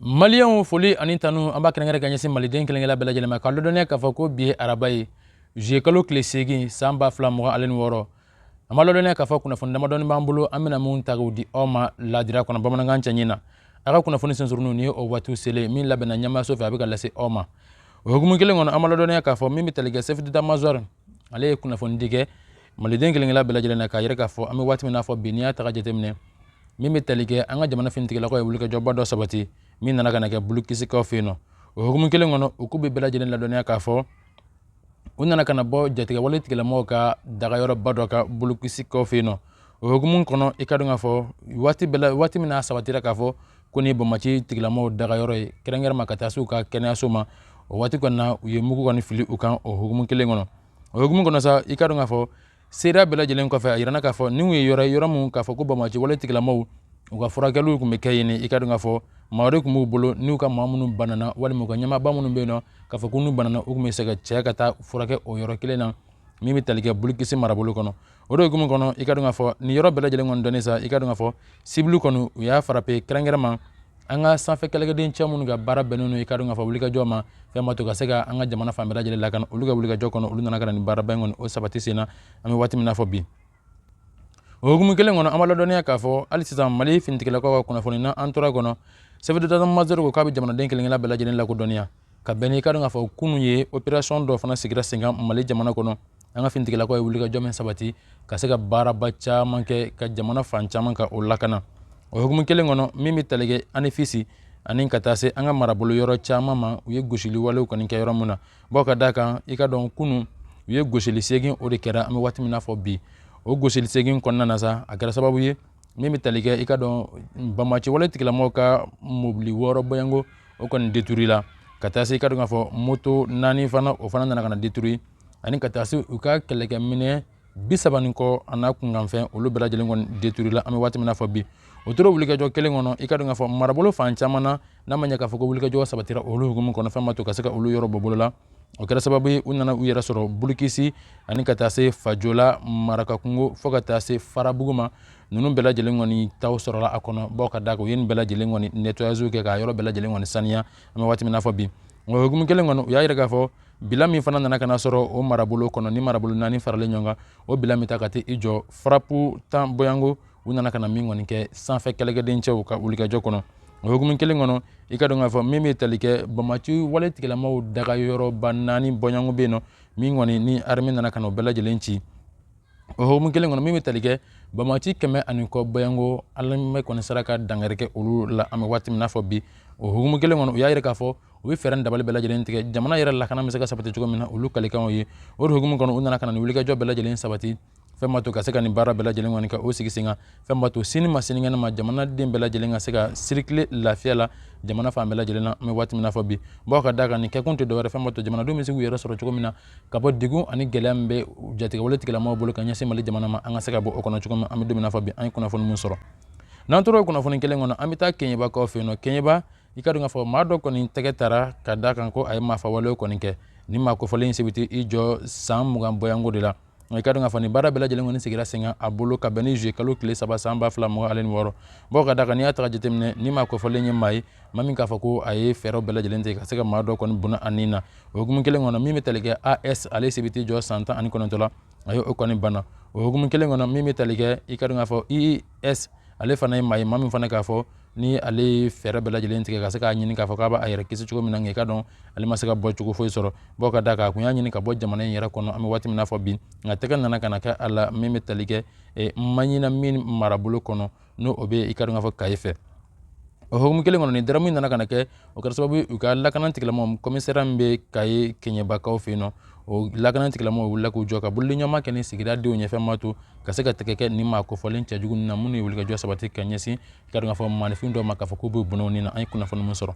Malien foli ani tanu amba kenengere kanyesi maliden kelengela bela jelema ka lodonia ka fako bi arabai je kalo klesegi samba flamoga alen woro amba lodonia ka fako kuna fonda madoni bambulo amina mun tagudi oma ladira kuna bamananga chanyina aga kuna foni sensurunu ni o watu sele min labena nyama sofi abika lase oma ogumu kelengono amba lodonia ka fo mimi telige sefti da mazor ale kuna fondige maliden kelengela bela jelena ka yere ka fo ami wati mina fo binia taga jetemne mimi telige anga jamana fintigela ko yulika jobba do sabati min nana kana ke bulu kisi ka fino o hukumu kelen ngono ukubi bela jelen la donia ka fo unana kana bo jatiga wale tigela mo ka daga yoro bado ka bulu kisi ka fino o hukumu kono ikadunga fo wati mina sabatira ka fo kuni bomachi tigela mo daga yoro kerenger makata suka kenya suma o wati konna uye mugu koni fili ukan o hukumu kelen ngono o hukumu kono sa ikadunga fo sera bela jelen ko fa irana ka fo niwe yoro mu ka fo ko bomachi wale tigela mo uka furakelu kumbe kayini ikadunga fo mawre kumu bolo niuka mamunu banana wali muka nyama bamunu beno ka fo kunu banana ukume sega cheka ta furake o yoro kilena mimi talike bulukisi marabulu kono odo kumu kono ikadunga fo ni yoro bela jelen ngon donisa ikadunga fo siblu kono ya farape krangerama anga sanfe kelege den chamunu ga bara benunu ikadunga fo bulika joma fe mato ka sega anga jamana famela jelen lakan uluga bulika jokono uluna kana ni bara bengon o sabati sina ami wati mina fo bi ogumu kelen ngono amalo donia ka fo alisisa mali fintikela ko kuna fo na antora kono sefedo da mazero ko kabi jamana den kelen la bela jelen la ko donia ka beni ka nga fo kunu ye operation do fana sigira singa mali jamana kono anga fintikela ko wulika jomen sabati ka sega bara bacha manke ka jamana fancha manka o lakana ogumu kelen ngono mimi talege anifisi anin katase anga marabulu yoro chama ma uye goshili wale ko ninka yoro muna boka daka ika don kunu uye goshili segin o de kera ami wati mina fo bi o goshili segin konna nasa agara sababu ye mimi talike ikadon bamachi wale tikila moka mobili woro boyango o kon détruire katase ikadon fo moto nani fana o fana nana kana détruire ani katase uka keleke mine bisabani ko ana kunganfen olu bela jelen kon détruire ami wati mina fo bi otoro wulika jo kelen ngono ikadon fo marabolo fancha mana na manya ka fo ko wulika jo sabatira olu hukumu kono fa mato kasaka olu yoro bobolola o kera sababu unana uyera soro bulukisi ani katase fajola maraka kungo fo katase farabuguma nunu bela jelen ngoni taw sorola akono boka dako yen bela jelen ngoni nettoyage ke ka yoro bela jelen ngoni sania ama wati mina fo bi o hukumu kelen ngono ya yira ka fo bilami fana nana kana soro o marabulo kono ni marabulo nani farale nyonga o bilami takati ijo frapu tan boyango unana kana mingoni ke sanfe kelege denche ka ulika jokono o hukumu kelen ngono ikadonga fo mimi talike bamachi wale tikela maw daga yoro banani boyango beno mingoni ni armi nana kana bela jelenchi o hukumu kelen ngono mimi talike bamachi keme ani ko boyango alame kon saraka dangareke ulu la ame wati mina fo bi o hukumu kelen ngono ya yira ka fo o feren dabal bela jelen tike jamana yira la kana misaka sabati jugo mina ulu kalika o ye o hukumu kono unana kana ni wulika jo bela jelen sabati femba to ka seka ni bara bela jelen ngani ka o sigi singa femba to sini masini ngana ma jamana den bela jelen nga seka circle lafiya la jamana fa bela jelen me wati mina fo bi boka daga ni ke konto do wara femba to jamana do mi sigu yero soro jugo mina ka bo digu ani gelambe jatiga wala tigala mo bolo kanya sima jamana ma anga seka bo okono jugo ami do mina fo bi an kuna fo mun soro nantoro kuna fo ni kelen ngona amita kenyeba ko fe no kenyeba ikadu nga fo ma do ko ni tegetara ka daga ko ay ma fa wala ko ni ke ni ma ko fo len sibiti ijo sam mugam boyango de la ikadu nga fo ni bara bela jelen ngoni sigira singa abolo ka beni je kalo kle saba samba fla mo alen woro boka daga ni atra jetemne ni ma ko fo len mai mami ka fo ko ay fero bela jelen te ka sega ma do ko ni buna anina ogum kelen ngona mimi telige as ale sibiti jo santa ani kono tola ayo o ko ni bana ogum kelen ngona mimi telige ikadu nga fo es ale fana mai mami fana ka fo ni ale fere bela jelen tige ka seka nyini ka fo ka ba ayere kisi chugo minange ka don ale masaka bo chugo fo soro boka daka kunya nyini ka bo jamana yera kono ami wati mina fo bi ngateka nana kana ka ala meme talige manyina min marabulo kono no obe ikadu nga fo kaife o hogumu kelen ngono ni daramu nana kana ke o kar sababu uka lakanan tigla mom commissaire mbe kay kenye bakaw fino o lakanan tigla mo wulla ko joka bulli nyama kene sigira de onye fe matu kaseka tekeke ni ma ko folen cha jugun na munu wulga jo sabati kanyesi ikadu nga fo manifindo makafa ko bu bunoni na ay kuna fo mun soro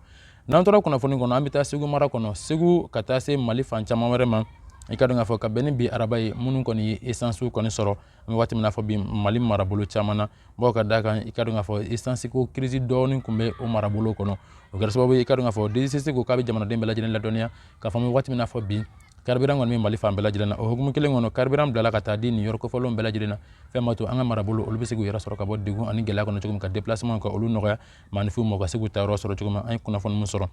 nan tora kuna fo ni ngono ambita sigu mara kono sigu katase mali fancha mamare man ikadu nga fo ka beni bi arabai munu koni essence koni soro mi wati mina fo bi mali marabulu chamana boka daka ikadu nga fo essence ko crise doni kumbe o marabulu kono o gar sababu ikadu nga fo desisi ko kabi jamana dembe la jenen la donia ka fo mi wati mina fo bi carburant ŋɔni min mali fan bɛɛ lajɛlen na o hukumu kelen kɔnɔ carburant bilala ka taa di nin yɔrɔ kofɔlenw bɛɛ lajɛlen na fɛn ma to an ka marabolo olu bɛ se k'u yɛrɛ sɔrɔ ka bɔ degun ani gɛlɛya kɔnɔ cogo min ka déplacement ka olu nɔgɔya maanifinw ma u ka se k'u ta yɔrɔ sɔrɔ cogo min an ye kunnafoni min sɔrɔ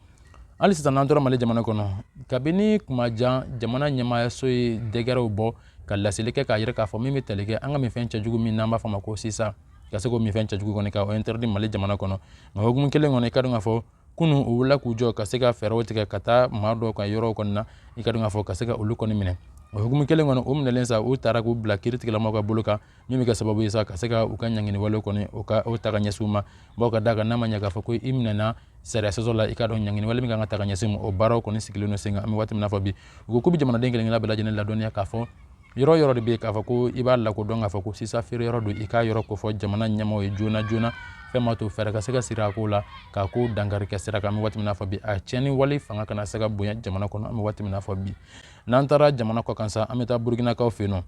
hali sisan n'an tora mali jamana kɔnɔ kabini kuma jan jamana ɲɛmaayaso ye dɛgɛrɛw bɔ ka laseli kɛ k'a yɛrɛ k'a fɔ min bɛ tali kɛ an ka minfɛn cɛjugu min n'an b'a fɔ ma ko sisan ka se k'o minfɛn cɛjugu kɔni ka o interdit mali jamana kɔnɔ nka hukumu kelen kɔnɔ i ka dɔn k'a fɔ kunu u wulila k'u jɔ ka se ka fɛɛrɛw tigɛ ka taa maa dɔw ka yɔrɔw kɔni na i ka dɔn k'a fɔ ka se ka olu kɔni minɛ o hukumu kelen kɔnɔ o minɛlen sa u taara k'u bila kiiritigɛlamaw ka bolo kan min bɛ kɛ sababu ye sa ka se ka u ka ɲangini walew kɔni o ta ka ɲɛsin u ma bawo ka d'a kan n'a ma ɲɛ k'a fɔ ko i minɛna sariya sɔsɔ la i ka dɔn ɲangini wale min kan ka ta ka ɲɛsin o baaraw kɔni sigilen don sen kan an bɛ waati min na fɔ bi u ko k'u bɛ jamanaden kelen-kelenna bɛɛ lajɛlen ladɔnniya k'a fɔ yɔrɔ yɔrɔ de bɛ k'a fɔ ko i b'a lakodɔn k'a fɔ ko sisan feere yɔrɔ don i k'a yɔrɔ kofɔ jamana ɲɛmaaw ye joona joona fɛn ma to fɛɛrɛ ka se ka siri a ko la k'a ko dankari kɛ sira kan an bɛ waati min na fɔ bi a tiɲɛni wale fanga kana se ka bonya jamana kɔnɔ an bɛ waati min na fɔ bi n'an taara jamana kɔ kan sa an bɛ taa burukinakaw fɛ yen nɔ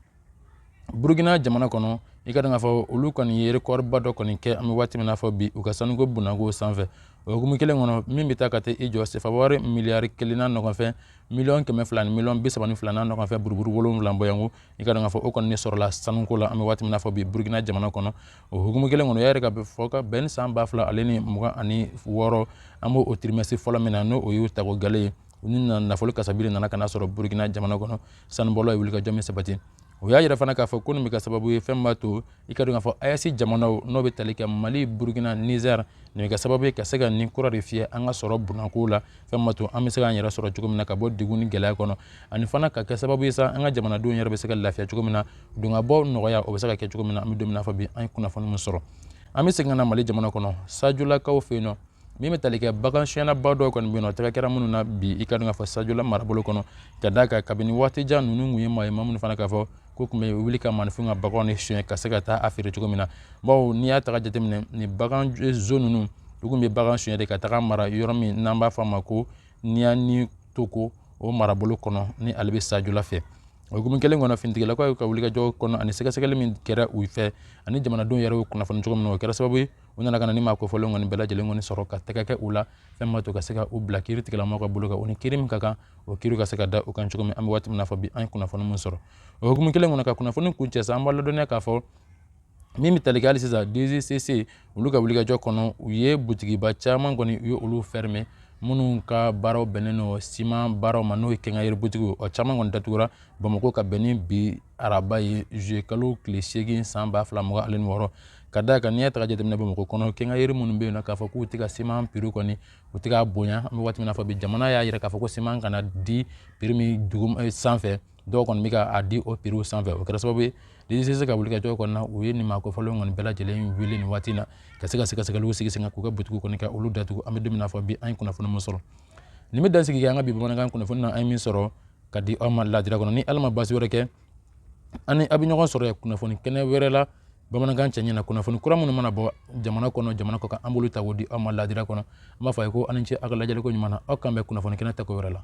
burukina jamana kɔnɔ i ka dɔn k'a fɔ olu kɔni ye rekɔriba dɔ kɔni kɛ an bɛ waati min na fɔ bi u ka sanuko bunako sanfɛ o hukumu kelen kɔnɔ min bɛ taa ka taa i jɔ sefa wari miliyari 1 n'a ɲɔgɔnfɛ miliyɔn 200 ni miliyɔn 32 n'a ɲɔgɔnfɛ buruburu 7 bɔyanko i ka dɔn k'a fɔ o kɔni de sɔrɔla sanuko la an bɛ waati min na fɔ bi burukina jamana kɔnɔ o hukumu kelen kɔnɔ o y'a yɛrɛ ka fɔ ka bɛn ni san 2000 ale ni 26 an b'o trimestre fɔlɔ min na n'o o y'u tago gale ye u ni nafolo kasabili nana ka na sɔrɔ burukina jamana kɔnɔ sanubɔlaw ye wuli ka jɔ min sabati o y'a yɛrɛ fana k'a fɔ ko nin bɛ kɛ sababu ye fɛn b'a to i ka dɔn k'a fɔ ayasi jamanaw n'o bɛ tali kɛ mali burukina niger nin bɛ kɛ sababu ye ka se ka nin kura de fiyɛ an ka sɔrɔ bunako la fɛn b'a to an bɛ se k'an yɛrɛ sɔrɔ cogo min na ka bɔ degun ni gɛlɛya kɔnɔ ani fana ka kɛ sababu ye sa an ka jamanadenw yɛrɛ bɛ se ka lafiya cogo min na dungabɔ nɔgɔya o bɛ se ka kɛ cogo min na an bɛ don min na fɔ bi an ye kunnafoni min sɔrɔ an bɛ segin ka na mali jamana kɔnɔ sajulakaw fɛ yen nɔ min bɛ tali kɛ bagan siyɛnnaba dɔw kɔni bɛ yen nɔ tɛgɛ kɛra minnu na bi i ka dɔn k'a fɔ sajula marabolo kɔnɔ ka d'a kan kabini waati jan ninnu tun ye maa ye maa minnu fana k'a fɔ ko tun bɛ wuli ka maanifinw ka baganw de siyɛn ka se ka taa a feere cogo min na bawo n'i y'a taga jateminɛ nin bagan zone ninnu u tun bɛ bagan siyɛn de ka taga mara yɔrɔ min n'an b'a fɔ a ma ko Niani Toko o marabolo kɔnɔ ni ale bɛ sajula fɛ o hukumu kelen kɔnɔ finitigilakaw ka wulikajɔ kɔnɔ ani sɛgɛsɛgɛli min kɛra u fɛ ani jamanadenw yɛrɛ y'u kunnafoni cogo min na o kɛra sababu ye u nana ka na ni maa kofɔlenw kɔni bɛɛ lajɛlen kɔni sɔrɔ ka tɛgɛ kɛ u la fɛn ma to ka se ka u bila kiiritigilamaw ka bolo kan o ni kiiri min ka kan o kiiriw ka se ka da u kan cogo min an bɛ waati min na fɔ bi an ye kunnafoni min sɔrɔ o hukumu kelen kɔnɔ ka kunnafoni kun cɛ sa an b'a ladɔnniya k'a fɔ min bɛ tali kɛ hali sisan DGCC olu ka wulikajɔ kɔnɔ u ye butigiba caman kɔni u ye olu fermer minnu ka baaraw bɛnnen don siman baaraw ma n'o ye kɛnkayeri butigiw o caman kɔni datugura Bamako ka bɛn ni bi araba ye juillet kalo tile 8 san 2026 ka d'a kan n'i y'a taga jateminɛ Bamako kɔnɔ kɛnkayeri minnu bɛ yen nɔ k'a fɔ k'u tɛ ka siman prix kɔni u tɛ ka bonya an bɛ waati min na fɔ bi jamana y'a yɛrɛ k'a fɔ ko siman kana di prix min sanfɛ dɔw kɔni bɛ ka di o prix sanfɛ o kɛra sababu ye DGCC ka wulikajɔ kɔnɔ na u ye nin maa kofɔlenw kɔni bɛɛ lajɛlen wele nin waati in na ka se ka sɛgɛsɛgɛliw sigi sen kan k'u ka butigiw kɔni ka olu datugu an bɛ don min na fɔ bi an ye kunnafoni min sɔrɔ nin bɛ dansigi kɛ an ka bi bamanankan kunnafoni na an ye min sɔrɔ ka di aw ma ladira kɔnɔ ni ala ma baasi wɛrɛ kɛ ani a bɛ ɲɔgɔn sɔrɔ yan kunnafoni kɛnɛ wɛrɛ la bamanankan cɛɲɛ na kunnafoni kura minnu mana bɔ jamana kɔnɔ jamana kɔ kan an b'olu ta k'o di aw ma ladira kɔnɔ an b'a fɔ a ye ko ani ce aw ka lajɛliko ɲuman na aw kan bɛ kunnafoni kɛnɛ ta ko wɛrɛ la